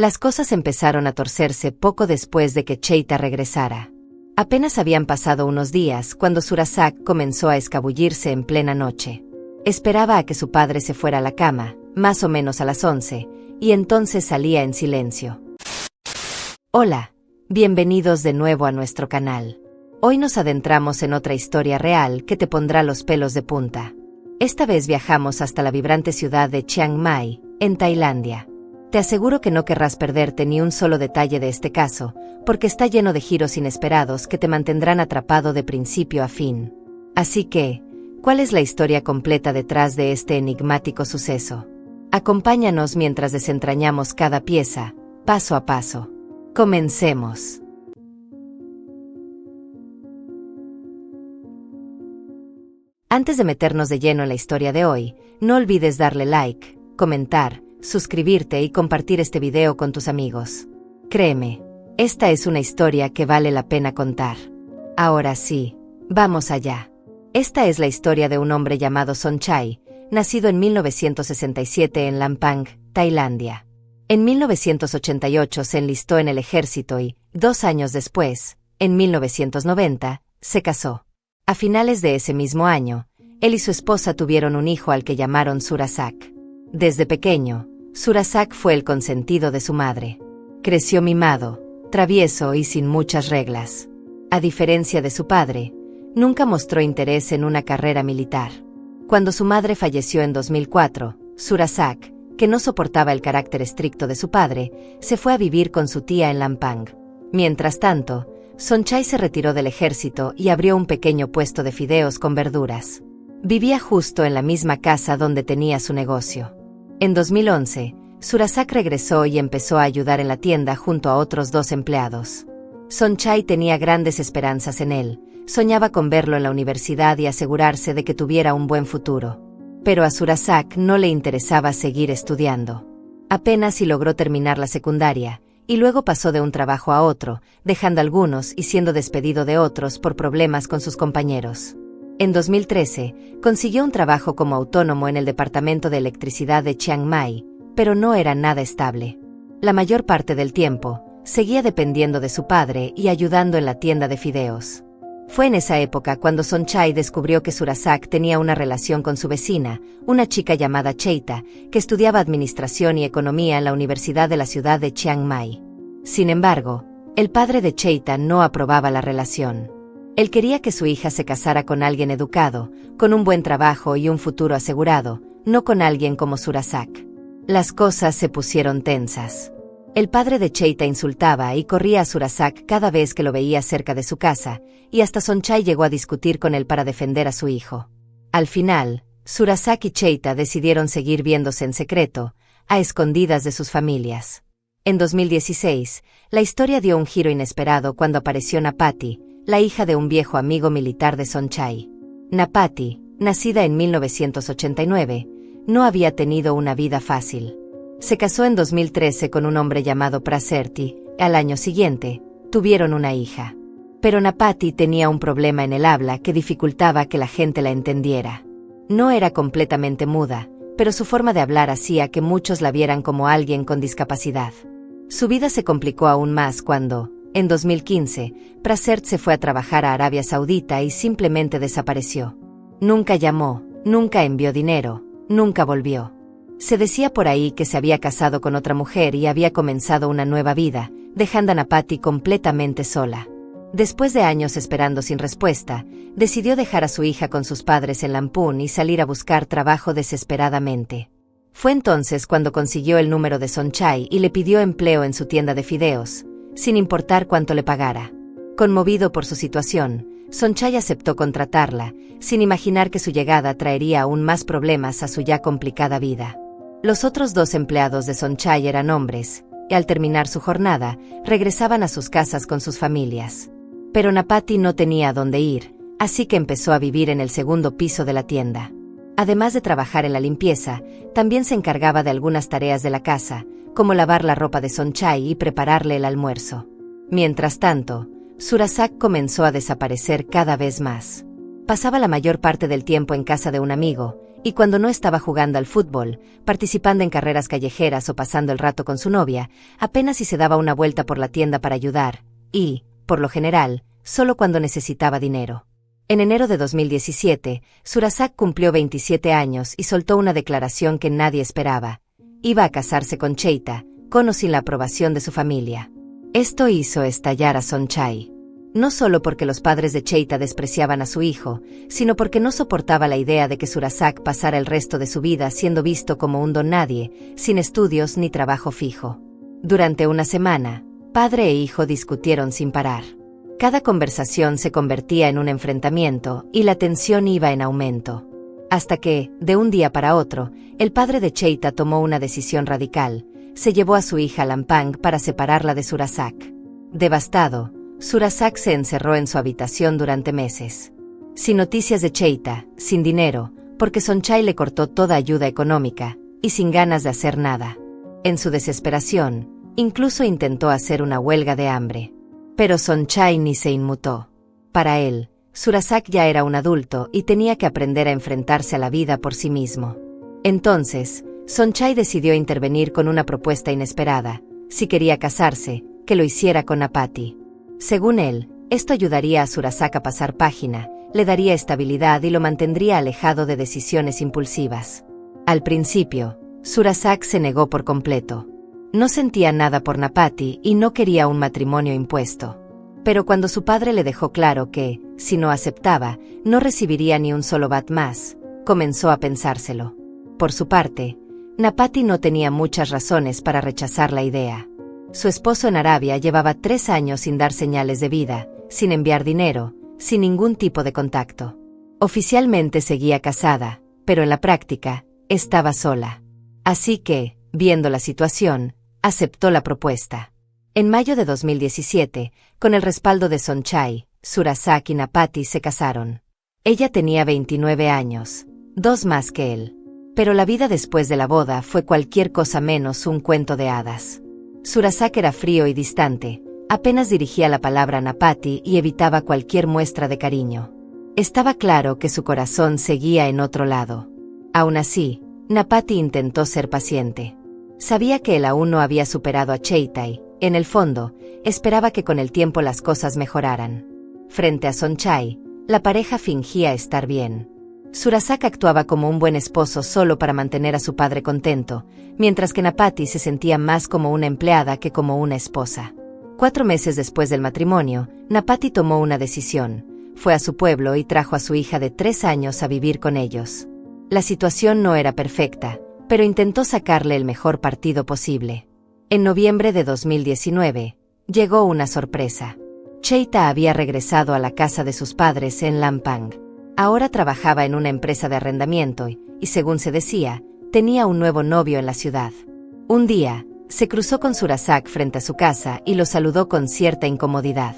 Las cosas empezaron a torcerse poco después de que Cheita regresara. Apenas habían pasado unos días cuando Surasak comenzó a escabullirse en plena noche. Esperaba a que su padre se fuera a la cama, más o menos a las 11, y entonces salía en silencio. Hola, bienvenidos de nuevo a nuestro canal. Hoy nos adentramos en otra historia real que te pondrá los pelos de punta. Esta vez viajamos hasta la vibrante ciudad de Chiang Mai, en Tailandia. Te aseguro que no querrás perderte ni un solo detalle de este caso, porque está lleno de giros inesperados que te mantendrán atrapado de principio a fin. Así que, ¿cuál es la historia completa detrás de este enigmático suceso? Acompáñanos mientras desentrañamos cada pieza, paso a paso. Comencemos. Antes de meternos de lleno en la historia de hoy, no olvides darle like, comentar, suscribirte y compartir este video con tus amigos. Créeme, esta es una historia que vale la pena contar. Ahora sí, vamos allá. Esta es la historia de un hombre llamado Sonchai, nacido en 1967 en Lampang, Tailandia. En 1988 se enlistó en el ejército y, 2 años después, en 1990, se casó. A finales de ese mismo año, él y su esposa tuvieron un hijo al que llamaron Surasak. Desde pequeño, Surasak fue el consentido de su madre. Creció mimado, travieso y sin muchas reglas. A diferencia de su padre, nunca mostró interés en una carrera militar. Cuando su madre falleció en 2004, Surasak, que no soportaba el carácter estricto de su padre, se fue a vivir con su tía en Lampang. Mientras tanto, Sonchai se retiró del ejército y abrió un pequeño puesto de fideos con verduras. Vivía justo en la misma casa donde tenía su negocio. En 2011, Surasak regresó y empezó a ayudar en la tienda junto a otros 2 empleados. Sonchai tenía grandes esperanzas en él, soñaba con verlo en la universidad y asegurarse de que tuviera un buen futuro. Pero a Surasak no le interesaba seguir estudiando. Apenas si logró terminar la secundaria, y luego pasó de un trabajo a otro, dejando algunos y siendo despedido de otros por problemas con sus compañeros. En 2013, consiguió un trabajo como autónomo en el departamento de electricidad de Chiang Mai, pero no era nada estable. La mayor parte del tiempo, seguía dependiendo de su padre y ayudando en la tienda de fideos. Fue en esa época cuando Sonchai descubrió que Surasak tenía una relación con su vecina, una chica llamada Cheita, que estudiaba administración y economía en la Universidad de la ciudad de Chiang Mai. Sin embargo, el padre de Cheita no aprobaba la relación. Él quería que su hija se casara con alguien educado, con un buen trabajo y un futuro asegurado, no con alguien como Surasak. Las cosas se pusieron tensas. El padre de Cheita insultaba y corría a Surasak cada vez que lo veía cerca de su casa, y hasta Sonchai llegó a discutir con él para defender a su hijo. Al final, Surasak y Cheita decidieron seguir viéndose en secreto, a escondidas de sus familias. En 2016, la historia dio un giro inesperado cuando apareció Napati, la hija de un viejo amigo militar de Sonchai. Napati, nacida en 1989, no había tenido una vida fácil. Se casó en 2013 con un hombre llamado Praserti. Al año siguiente, tuvieron una hija. Pero Napati tenía un problema en el habla que dificultaba que la gente la entendiera. No era completamente muda, pero su forma de hablar hacía que muchos la vieran como alguien con discapacidad. Su vida se complicó aún más cuando, en 2015, Prasert se fue a trabajar a Arabia Saudita y simplemente desapareció. Nunca llamó, nunca envió dinero, nunca volvió. Se decía por ahí que se había casado con otra mujer y había comenzado una nueva vida, dejando a Napati completamente sola. Después de años esperando sin respuesta, decidió dejar a su hija con sus padres en Lampung y salir a buscar trabajo desesperadamente. Fue entonces cuando consiguió el número de Sonchai y le pidió empleo en su tienda de fideos, sin importar cuánto le pagara. Conmovido por su situación, Sonchai aceptó contratarla, sin imaginar que su llegada traería aún más problemas a su ya complicada vida. Los otros 2 empleados de Sonchai eran hombres, y al terminar su jornada, regresaban a sus casas con sus familias. Pero Napati no tenía a dónde ir, así que empezó a vivir en el segundo piso de la tienda. Además de trabajar en la limpieza, también se encargaba de algunas tareas de la casa, como lavar la ropa de Sonchai y prepararle el almuerzo. Mientras tanto, Surasak comenzó a desaparecer cada vez más. Pasaba la mayor parte del tiempo en casa de un amigo, y cuando no estaba jugando al fútbol, participando en carreras callejeras o pasando el rato con su novia, apenas si se daba una vuelta por la tienda para ayudar, y, por lo general, solo cuando necesitaba dinero. En enero de 2017, Surazak cumplió 27 años y soltó una declaración que nadie esperaba. Iba a casarse con Cheita, con o sin la aprobación de su familia. Esto hizo estallar a Sonchai. No solo porque los padres de Cheita despreciaban a su hijo, sino porque no soportaba la idea de que Surazak pasara el resto de su vida siendo visto como un don nadie, sin estudios ni trabajo fijo. Durante una semana, padre e hijo discutieron sin parar. Cada conversación se convertía en un enfrentamiento y la tensión iba en aumento. Hasta que, de un día para otro, el padre de Cheita tomó una decisión radical: se llevó a su hija a Lampang para separarla de Surazak. Devastado, Surazak se encerró en su habitación durante meses. Sin noticias de Cheita, sin dinero, porque Sonchai le cortó toda ayuda económica, y sin ganas de hacer nada. En su desesperación, incluso intentó hacer una huelga de hambre. Pero Sonchai ni se inmutó. Para él, Surazak ya era un adulto y tenía que aprender a enfrentarse a la vida por sí mismo. Entonces, Sonchai decidió intervenir con una propuesta inesperada: si quería casarse, que lo hiciera con Napati. Según él, esto ayudaría a Surazak a pasar página, le daría estabilidad y lo mantendría alejado de decisiones impulsivas. Al principio, Surazak se negó por completo. No sentía nada por Napati y no quería un matrimonio impuesto. Pero cuando su padre le dejó claro que, si no aceptaba, no recibiría ni un solo bat más, comenzó a pensárselo. Por su parte, Napati no tenía muchas razones para rechazar la idea. Su esposo en Arabia llevaba 3 años sin dar señales de vida, sin enviar dinero, sin ningún tipo de contacto. Oficialmente seguía casada, pero en la práctica, estaba sola. Así que, viendo la situación, aceptó la propuesta. En mayo de 2017, con el respaldo de Sonchai, Surazak y Napati se casaron. Ella tenía 29 años, 2 más que él. Pero la vida después de la boda fue cualquier cosa menos un cuento de hadas. Surazak era frío y distante, apenas dirigía la palabra a Napati y evitaba cualquier muestra de cariño. Estaba claro que su corazón seguía en otro lado. Aún así, Napati intentó ser paciente. Sabía que él aún no había superado a Cheita y, en el fondo, esperaba que con el tiempo las cosas mejoraran. Frente a Sonchai, la pareja fingía estar bien. Surazak actuaba como un buen esposo solo para mantener a su padre contento, mientras que Napati se sentía más como una empleada que como una esposa. 4 meses después del matrimonio, Napati tomó una decisión. Fue a su pueblo y trajo a su hija de 3 años a vivir con ellos. La situación no era perfecta, pero intentó sacarle el mejor partido posible. En noviembre de 2019, llegó una sorpresa. Cheita había regresado a la casa de sus padres en Lampang. Ahora trabajaba en una empresa de arrendamiento y, según se decía, tenía un nuevo novio en la ciudad. Un día, se cruzó con Surazak frente a su casa y lo saludó con cierta incomodidad.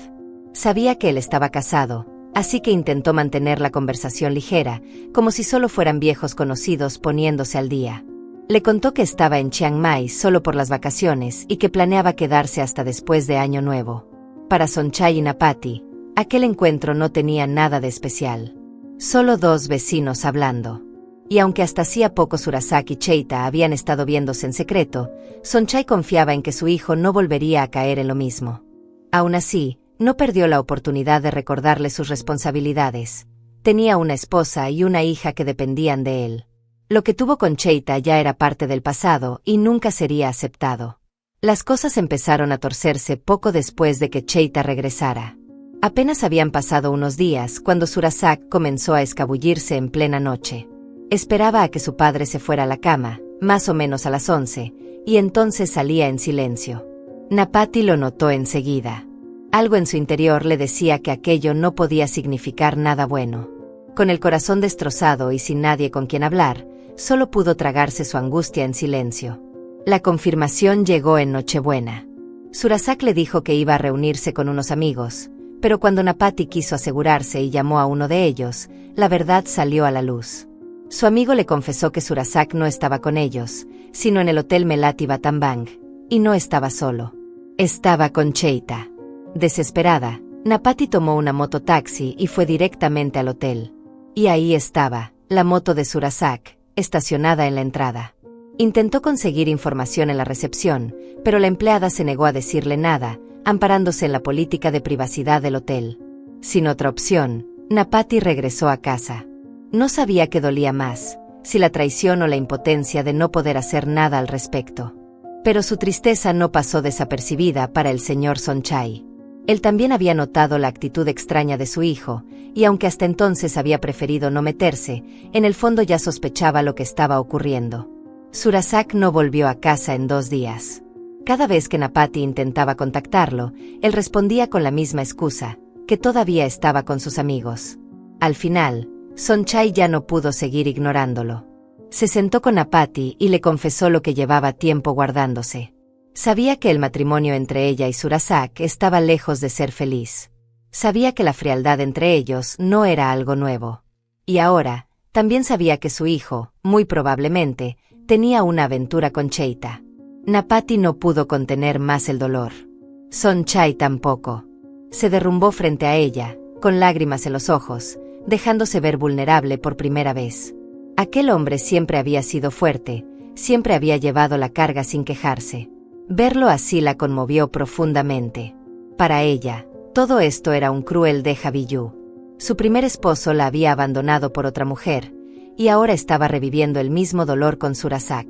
Sabía que él estaba casado, así que intentó mantener la conversación ligera, como si solo fueran viejos conocidos poniéndose al día. Le contó que estaba en Chiang Mai solo por las vacaciones y que planeaba quedarse hasta después de Año Nuevo. Para Sonchai y Napati, aquel encuentro no tenía nada de especial. Solo 2 vecinos hablando. Y aunque hasta hacía poco Surazak y Cheita habían estado viéndose en secreto, Sonchai confiaba en que su hijo no volvería a caer en lo mismo. Aún así, no perdió la oportunidad de recordarle sus responsabilidades. Tenía una esposa y una hija que dependían de él. Lo que tuvo con Cheita ya era parte del pasado y nunca sería aceptado. Las cosas empezaron a torcerse poco después de que Cheita regresara. Apenas habían pasado unos días cuando Surazak comenzó a escabullirse en plena noche. Esperaba a que su padre se fuera a la cama, más o menos a las 11, y entonces salía en silencio. Napati lo notó enseguida. Algo en su interior le decía que aquello no podía significar nada bueno. Con el corazón destrozado y sin nadie con quien hablar, solo pudo tragarse su angustia en silencio. La confirmación llegó en Nochebuena. Surazak le dijo que iba a reunirse con unos amigos, pero cuando Napati quiso asegurarse y llamó a uno de ellos, la verdad salió a la luz. Su amigo le confesó que Surazak no estaba con ellos, sino en el Hotel Melati Battambang, y no estaba solo. Estaba con Cheita. Desesperada, Napati tomó una mototaxi y fue directamente al hotel. Y ahí estaba, la moto de Surasak, estacionada en la entrada. Intentó conseguir información en la recepción, pero la empleada se negó a decirle nada, amparándose en la política de privacidad del hotel. Sin otra opción, Napati regresó a casa. No sabía qué dolía más, si la traición o la impotencia de no poder hacer nada al respecto. Pero su tristeza no pasó desapercibida para el señor Sonchai. Él también había notado la actitud extraña de su hijo, y aunque hasta entonces había preferido no meterse, en el fondo ya sospechaba lo que estaba ocurriendo. Surasak no volvió a casa en 2 días. Cada vez que Napati intentaba contactarlo, él respondía con la misma excusa, que todavía estaba con sus amigos. Al final, Sonchai ya no pudo seguir ignorándolo. Se sentó con Napati y le confesó lo que llevaba tiempo guardándose. Sabía que el matrimonio entre ella y Surasak estaba lejos de ser feliz. Sabía que la frialdad entre ellos no era algo nuevo. Y ahora, también sabía que su hijo, muy probablemente, tenía una aventura con Cheita. Napati no pudo contener más el dolor. Sonchai tampoco. Se derrumbó frente a ella, con lágrimas en los ojos, dejándose ver vulnerable por primera vez. Aquel hombre siempre había sido fuerte, siempre había llevado la carga sin quejarse. Verlo así la conmovió profundamente. Para ella, todo esto era un cruel déjà vu. Su primer esposo la había abandonado por otra mujer, y ahora estaba reviviendo el mismo dolor con Surasak.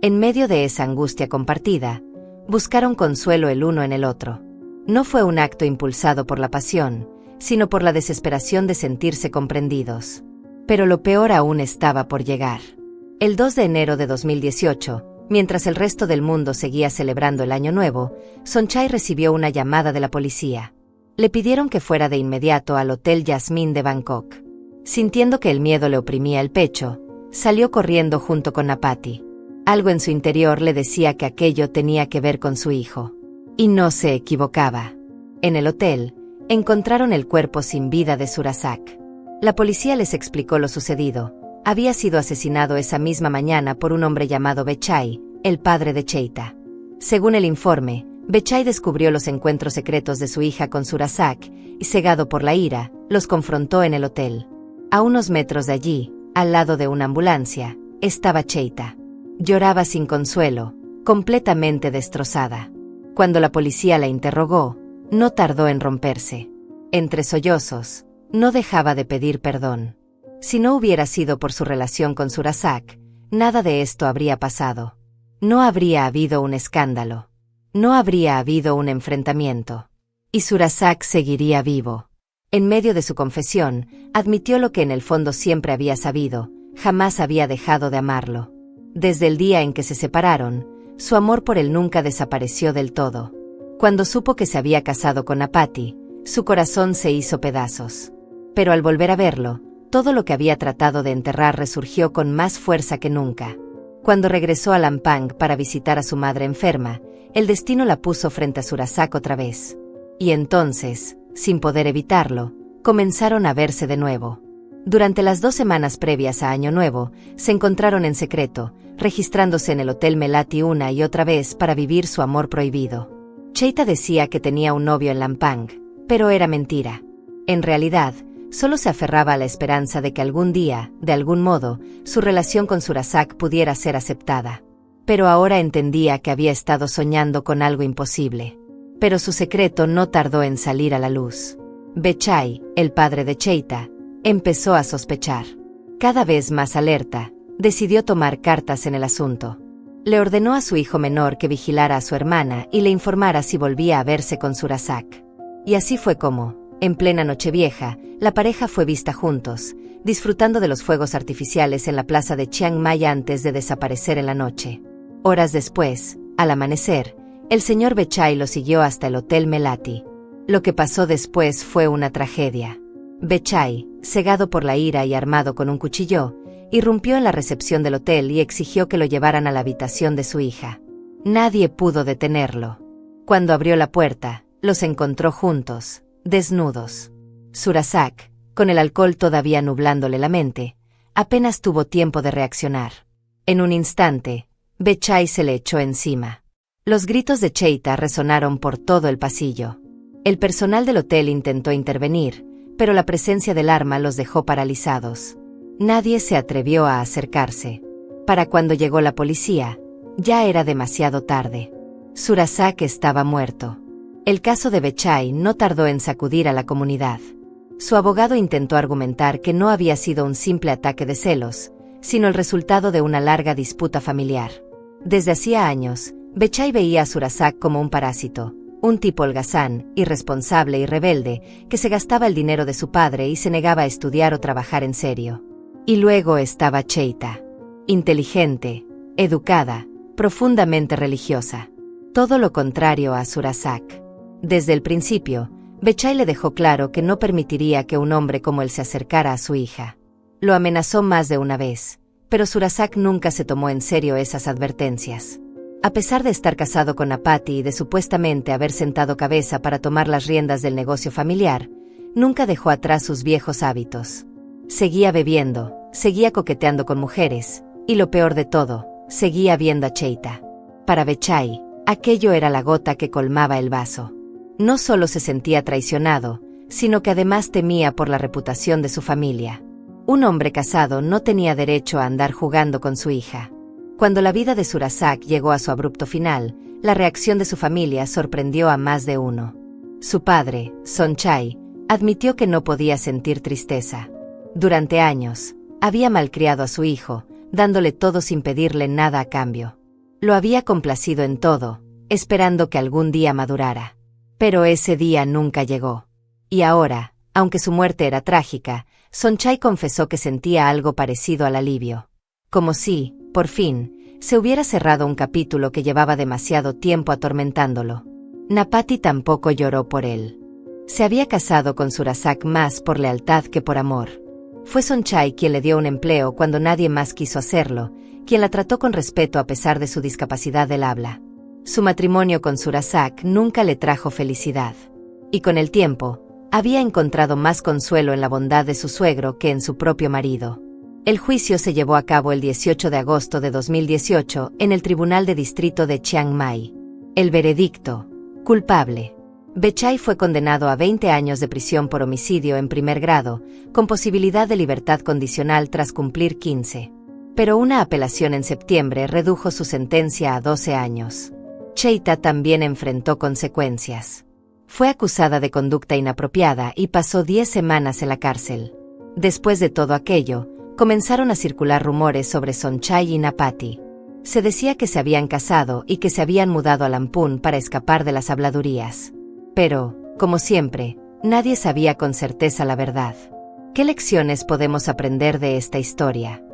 En medio de esa angustia compartida, buscaron consuelo el uno en el otro. No fue un acto impulsado por la pasión, sino por la desesperación de sentirse comprendidos. Pero lo peor aún estaba por llegar. El 2 de enero de 2018, mientras el resto del mundo seguía celebrando el Año Nuevo, Sonchai recibió una llamada de la policía. Le pidieron que fuera de inmediato al Hotel Jasmine de Bangkok. Sintiendo que el miedo le oprimía el pecho, salió corriendo junto con Napati. Algo en su interior le decía que aquello tenía que ver con su hijo. Y no se equivocaba. En el hotel, encontraron el cuerpo sin vida de Surasak. La policía les explicó lo sucedido. Había sido asesinado esa misma mañana por un hombre llamado Bechai, el padre de Cheita. Según el informe, Bechai descubrió los encuentros secretos de su hija con Surasak, y cegado por la ira, los confrontó en el hotel. A unos metros de allí, al lado de una ambulancia, estaba Cheita. Lloraba sin consuelo, completamente destrozada. Cuando la policía la interrogó, no tardó en romperse. Entre sollozos, no dejaba de pedir perdón. Si no hubiera sido por su relación con Surasak, nada de esto habría pasado. No habría habido un escándalo. No habría habido un enfrentamiento. Y Surasak seguiría vivo. En medio de su confesión, admitió lo que en el fondo siempre había sabido: jamás había dejado de amarlo. Desde el día en que se separaron, su amor por él nunca desapareció del todo. Cuando supo que se había casado con Napati, su corazón se hizo pedazos. Pero al volver a verlo, todo lo que había tratado de enterrar resurgió con más fuerza que nunca. Cuando regresó a Lampang para visitar a su madre enferma, el destino la puso frente a Surasak otra vez. Y entonces, sin poder evitarlo, comenzaron a verse de nuevo. Durante las 2 semanas previas a Año Nuevo, se encontraron en secreto, registrándose en el Hotel Melati una y otra vez para vivir su amor prohibido. Cheita decía que tenía un novio en Lampang, pero era mentira. En realidad, solo se aferraba a la esperanza de que algún día, de algún modo, su relación con Surasak pudiera ser aceptada. Pero ahora entendía que había estado soñando con algo imposible. Pero su secreto no tardó en salir a la luz. Bechai, el padre de Cheita, empezó a sospechar. Cada vez más alerta, decidió tomar cartas en el asunto. Le ordenó a su hijo menor que vigilara a su hermana y le informara si volvía a verse con Surasak. Y así fue como, en plena Nochevieja, la pareja fue vista juntos, disfrutando de los fuegos artificiales en la plaza de Chiang Mai antes de desaparecer en la noche. Horas después, al amanecer, el señor Bechai lo siguió hasta el Hotel Melati. Lo que pasó después fue una tragedia. Bechai, cegado por la ira y armado con un cuchillo, irrumpió en la recepción del hotel y exigió que lo llevaran a la habitación de su hija. Nadie pudo detenerlo. Cuando abrió la puerta, los encontró juntos, desnudos. Surasak, con el alcohol todavía nublándole la mente, apenas tuvo tiempo de reaccionar. En un instante, Bechai se le echó encima. Los gritos de Cheita resonaron por todo el pasillo. El personal del hotel intentó intervenir, pero la presencia del arma los dejó paralizados. Nadie se atrevió a acercarse. Para cuando llegó la policía, ya era demasiado tarde. Surazak estaba muerto. El caso de Bechai no tardó en sacudir a la comunidad. Su abogado intentó argumentar que no había sido un simple ataque de celos, sino el resultado de una larga disputa familiar. Desde hacía años, Bechai veía a Surazak como un parásito, un tipo holgazán, irresponsable y rebelde, que se gastaba el dinero de su padre y se negaba a estudiar o trabajar en serio. Y luego estaba Cheita. Inteligente, educada, profundamente religiosa. Todo lo contrario a Surazak. Desde el principio, Bechai le dejó claro que no permitiría que un hombre como él se acercara a su hija. Lo amenazó más de una vez, pero Surazak nunca se tomó en serio esas advertencias. A pesar de estar casado con Napati y de supuestamente haber sentado cabeza para tomar las riendas del negocio familiar, nunca dejó atrás sus viejos hábitos. Seguía bebiendo, seguía coqueteando con mujeres, y lo peor de todo, seguía viendo a Cheita. Para Bechai, aquello era la gota que colmaba el vaso. No solo se sentía traicionado, sino que además temía por la reputación de su familia. Un hombre casado no tenía derecho a andar jugando con su hija. Cuando la vida de Surazak llegó a su abrupto final, la reacción de su familia sorprendió a más de uno. Su padre, Sonchai, admitió que no podía sentir tristeza. Durante años, había malcriado a su hijo, dándole todo sin pedirle nada a cambio. Lo había complacido en todo, esperando que algún día madurara. Pero ese día nunca llegó. Y ahora, aunque su muerte era trágica, Sonchai confesó que sentía algo parecido al alivio. Como si, por fin, se hubiera cerrado un capítulo que llevaba demasiado tiempo atormentándolo. Napati tampoco lloró por él. Se había casado con Surazak más por lealtad que por amor. Fue Sonchai quien le dio un empleo cuando nadie más quiso hacerlo, quien la trató con respeto a pesar de su discapacidad del habla. Su matrimonio con Surazak nunca le trajo felicidad. Y con el tiempo, había encontrado más consuelo en la bondad de su suegro que en su propio marido. El juicio se llevó a cabo el 18 de agosto de 2018 en el Tribunal de Distrito de Chiang Mai. El veredicto: culpable. Bechai fue condenado a 20 años de prisión por homicidio en primer grado, con posibilidad de libertad condicional tras cumplir 15. Pero una apelación en septiembre redujo su sentencia a 12 años. Cheita también enfrentó consecuencias. Fue acusada de conducta inapropiada y pasó 10 semanas en la cárcel. Después de todo aquello, comenzaron a circular rumores sobre Sonchai y Napati. Se decía que se habían casado y que se habían mudado a Lamphun para escapar de las habladurías. Pero, como siempre, nadie sabía con certeza la verdad. ¿Qué lecciones podemos aprender de esta historia?